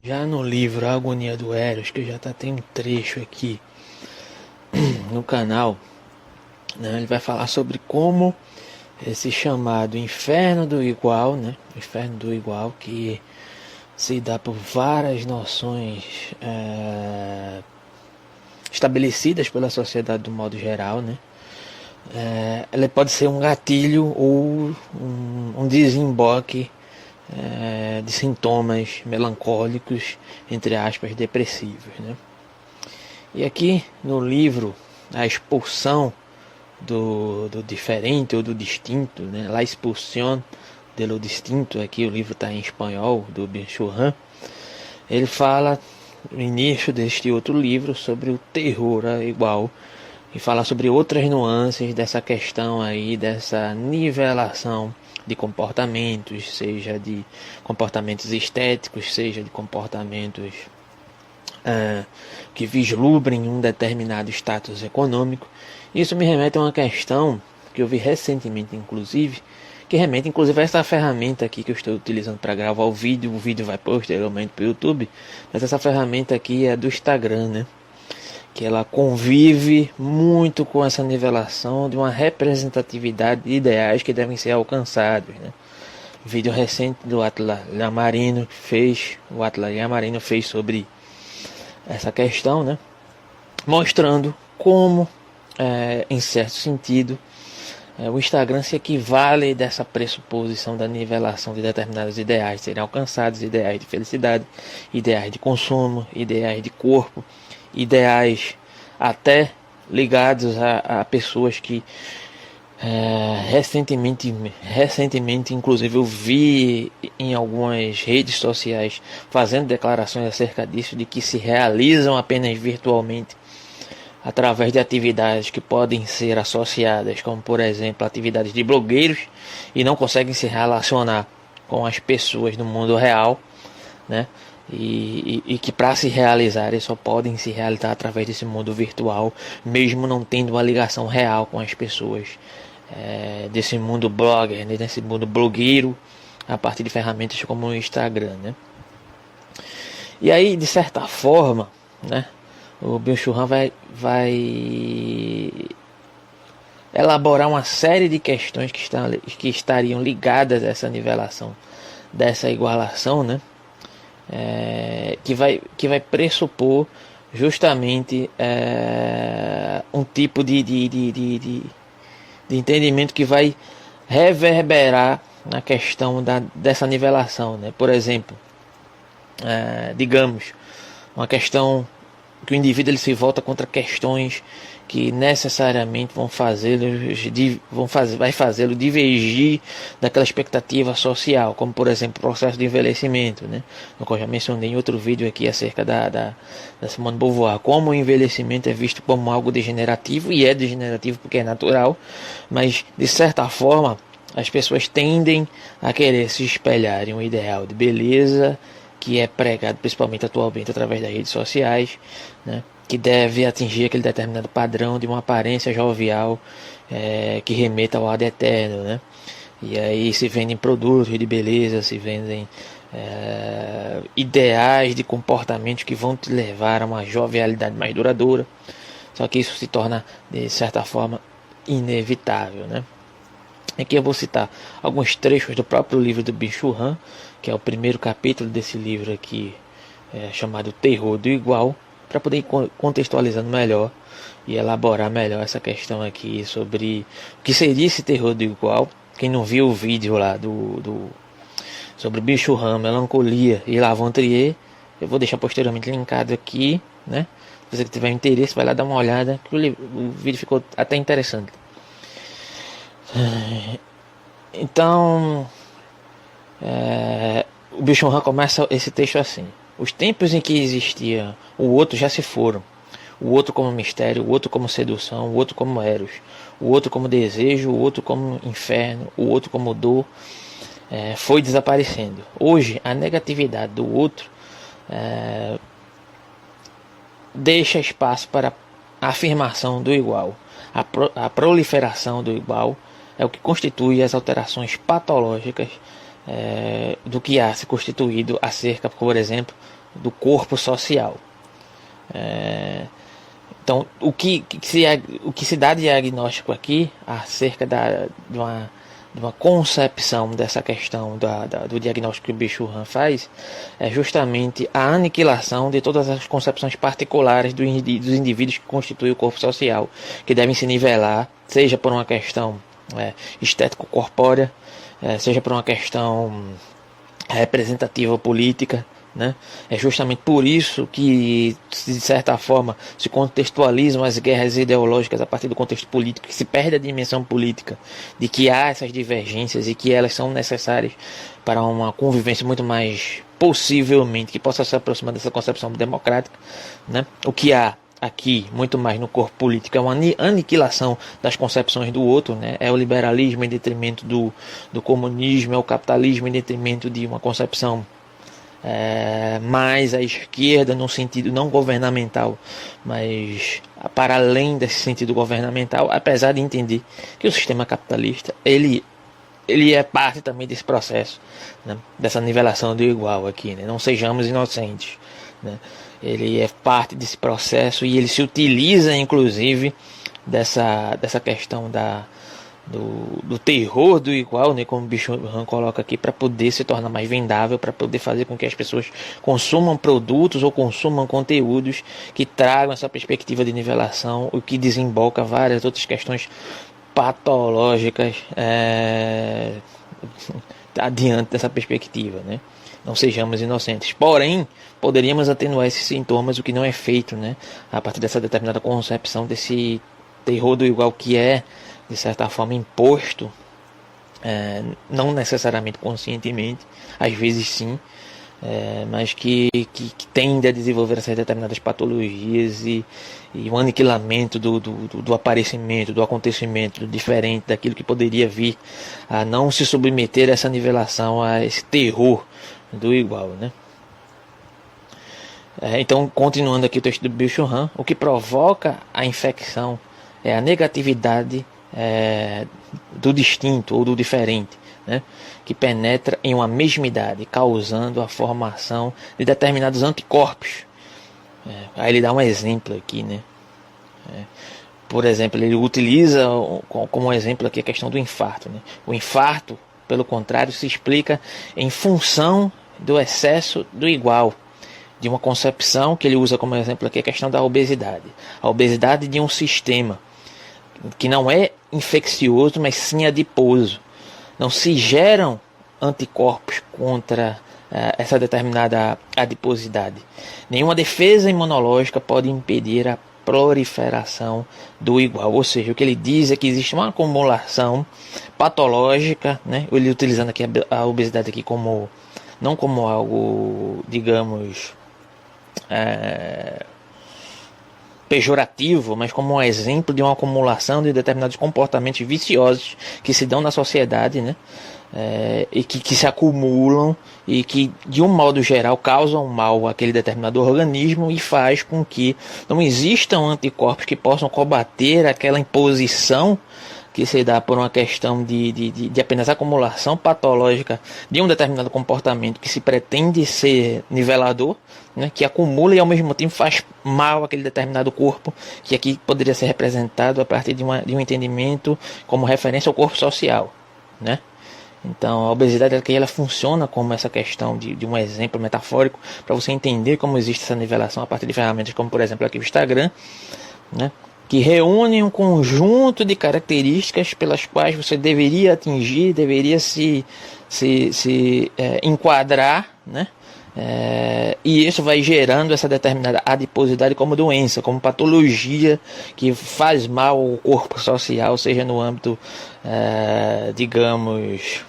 Já no livro A Agonia do Eros, que tem um trecho aqui no canal, né, ele vai falar sobre como esse chamado inferno do igual, né, inferno do igual, que se dá por várias noções estabelecidas pela sociedade do modo geral, né, ela pode ser um gatilho ou um desemboque de sintomas melancólicos, entre aspas, depressivos, né? E aqui no livro, a expulsão do diferente ou do distinto, né? La expulsión de lo distinto, aqui o livro está em espanhol, do Byung-Chul Han. Ele fala no início deste outro livro sobre o terror igual, e fala sobre outras nuances dessa questão aí, dessa nivelação de comportamentos, seja de comportamentos estéticos, seja de comportamentos que vislumbrem um determinado status econômico. Isso me remete a uma questão que eu vi recentemente, inclusive, que remete inclusive a essa ferramenta aqui que eu estou utilizando para gravar o vídeo vai posteriormente para o YouTube, mas essa ferramenta aqui é do Instagram, né? Que ela convive muito com essa nivelação de uma representatividade de ideais que devem ser alcançados, né? O vídeo recente do Atila Yamarino fez sobre essa questão, né? Mostrando como, em certo sentido, o Instagram se equivale dessa pressuposição da nivelação de determinados ideais serem alcançados, ideais de felicidade, ideais de consumo, ideais de corpo, ideais até ligados a pessoas que recentemente inclusive eu vi em algumas redes sociais fazendo declarações acerca disso, de que se realizam apenas virtualmente através de atividades que podem ser associadas, como por exemplo atividades de blogueiros, e não conseguem se relacionar com as pessoas no mundo real, né? E que para se realizarem só podem se realizar através desse mundo virtual, mesmo não tendo uma ligação real com as pessoas desse mundo blogger, né? Desse mundo blogueiro, a partir de ferramentas como o Instagram, né? E aí, de certa forma, né, o Byung-Chul Han vai elaborar uma série de questões que estariam ligadas a essa nivelação, dessa igualação, né? Que vai pressupor justamente um tipo de entendimento que vai reverberar na questão dessa nivelação, né? Por exemplo, digamos, uma questão que o indivíduo ele se volta contra questões que necessariamente vai fazê-lo divergir daquela expectativa social, como por exemplo o processo de envelhecimento, né? No qual eu já mencionei em outro vídeo aqui acerca da Simone de Beauvoir, como o envelhecimento é visto como algo degenerativo, e é degenerativo porque é natural, mas de certa forma as pessoas tendem a querer se espelhar em um ideal de beleza que é pregado principalmente atualmente através das redes sociais, né? Que deve atingir aquele determinado padrão de uma aparência jovial que remeta ao ad eterno, né? E aí se vendem produtos de beleza, se vendem ideais de comportamentos que vão te levar a uma jovialidade mais duradoura. Só que isso se torna, de certa forma, inevitável, né? Aqui eu vou citar alguns trechos do próprio livro do Byung-Chul Han, que é o primeiro capítulo desse livro aqui, chamado Terror do Igual, para poder ir contextualizando melhor e elaborar melhor essa questão aqui sobre o que seria esse terror do igual. Quem não viu o vídeo lá sobre Byung-Chul Han, Melancolia e Lavandrier, eu vou deixar posteriormente linkado aqui, né? Se você tiver interesse, vai lá dar uma olhada, que o vídeo ficou até interessante. Então, o Byung-Chul Han começa esse texto assim: os tempos em que existia o outro já se foram. O outro como mistério, o outro como sedução, o outro como eros, o outro como desejo, o outro como inferno, o outro como dor, foi desaparecendo. Hoje, a negatividade do outro deixa espaço para a afirmação do igual. A proliferação do igual é o que constitui as alterações patológicas do que há se constituído acerca, por exemplo, do corpo social. Então, o que se dá de diagnóstico aqui acerca de uma concepção dessa questão do diagnóstico que o Bicho-Han faz é justamente a aniquilação de todas as concepções particulares dos indivíduos que constituem o corpo social, que devem se nivelar, seja por uma questão estético-corpórea, seja por uma questão representativa política, né? É justamente por isso que, de certa forma, se contextualizam as guerras ideológicas a partir do contexto político, que se perde a dimensão política, de que há essas divergências e que elas são necessárias para uma convivência muito mais, possivelmente, que possa se aproximar dessa concepção democrática, né? O que há aqui, muito mais no corpo político, é uma aniquilação das concepções do outro, né? É o liberalismo em detrimento do comunismo, é o capitalismo em detrimento de uma concepção mais à esquerda, no sentido não governamental, mas para além desse sentido governamental, apesar de entender que o sistema capitalista ele é parte também desse processo, né? Dessa nivelação do igual aqui, né? Não sejamos inocentes, né? Ele é parte desse processo e ele se utiliza inclusive dessa questão do terror do igual, né, como o Bicho-Han coloca aqui, para poder se tornar mais vendável, para poder fazer com que as pessoas consumam produtos ou consumam conteúdos que tragam essa perspectiva de nivelação, o que desemboca várias outras questões patológicas adiante dessa perspectiva, né? Não sejamos inocentes. Porém, poderíamos atenuar esses sintomas, o que não é feito, né, a partir dessa determinada concepção desse terror do igual que é, de certa forma, imposto, não necessariamente conscientemente, às vezes sim, mas que tende a desenvolver essas determinadas patologias e o aniquilamento do aparecimento, do acontecimento diferente daquilo que poderia vir a não se submeter a essa nivelação, a esse terror do igual, né? Então, continuando aqui o texto do Bicho-Han, o que provoca a infecção é a negatividade do distinto ou do diferente, né? Que penetra em uma mesmidade, causando a formação de determinados anticorpos. Aí ele dá um exemplo aqui, né? Por exemplo, ele utiliza como exemplo aqui a questão do infarto, né? O infarto, pelo contrário, se explica em função do excesso do igual, de uma concepção que ele usa como exemplo aqui a questão da obesidade. A obesidade de um sistema que não é infeccioso, mas sim adiposo. Não se geram anticorpos contra essa determinada adiposidade. Nenhuma defesa imunológica pode impedir a proliferação do igual. Ou seja, o que ele diz é que existe uma acumulação patológica, né? Ele utilizando aqui a obesidade aqui como não como algo, digamos, pejorativo, mas como um exemplo de uma acumulação de determinados comportamentos viciosos que se dão na sociedade, né? E que se acumulam e que, de um modo geral, causam mal àquele determinado organismo e faz com que não existam anticorpos que possam combater aquela imposição que se dá por uma questão de apenas acumulação patológica de um determinado comportamento que se pretende ser nivelador, né, que acumula e ao mesmo tempo faz mal àquele determinado corpo, que aqui poderia ser representado a partir de um entendimento como referência ao corpo social, né? Então a obesidade aqui ela funciona como essa questão de um exemplo metafórico para você entender como existe essa nivelação a partir de ferramentas como, por exemplo, aqui o Instagram, né, que reúnem um conjunto de características pelas quais você deveria atingir, deveria se enquadrar, né? E isso vai gerando essa determinada adiposidade como doença, como patologia que faz mal ao corpo social, seja no âmbito, digamos,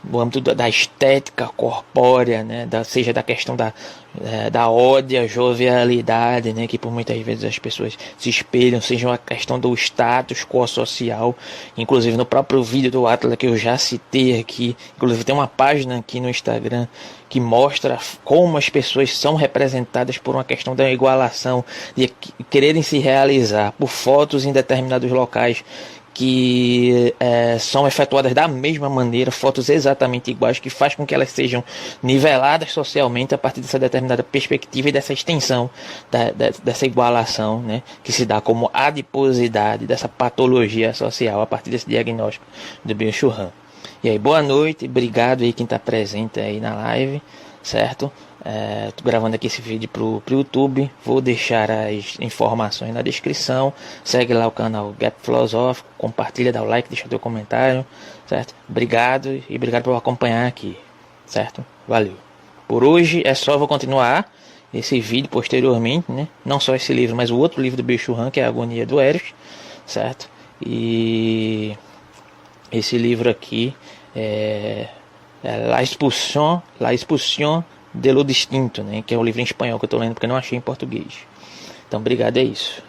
no âmbito da estética corpórea, né? Seja da questão da ódia, jovialidade, né? Que por muitas vezes as pessoas se espelham, seja uma questão do status quo social. Inclusive no próprio vídeo do Atlas que eu já citei aqui, inclusive tem uma página aqui no Instagram que mostra como as pessoas são representadas por uma questão da igualação, de quererem se realizar por fotos em determinados locais que são efetuadas da mesma maneira, fotos exatamente iguais, que faz com que elas sejam niveladas socialmente a partir dessa determinada perspectiva e dessa extensão, dessa igualação, né, que se dá como adiposidade, dessa patologia social a partir desse diagnóstico do Byung-Chul Han. E aí, boa noite, obrigado aí quem está presente aí na live, certo? Tô gravando aqui esse vídeo pro YouTube, vou deixar as informações na descrição, segue lá o canal Gap Filosófico, compartilha, dá o like, deixa teu comentário, certo? Obrigado e obrigado por acompanhar aqui, certo? Valeu. Por hoje é só, vou continuar esse vídeo posteriormente, né? Não só esse livro, mas o outro livro do Byung-Chul Han, que é a Agonia do Eros, certo? E esse livro aqui é La Expulsion de lo Distinto, né? Que é um livro em espanhol que eu estou lendo porque não achei em português. Então, obrigado, é isso.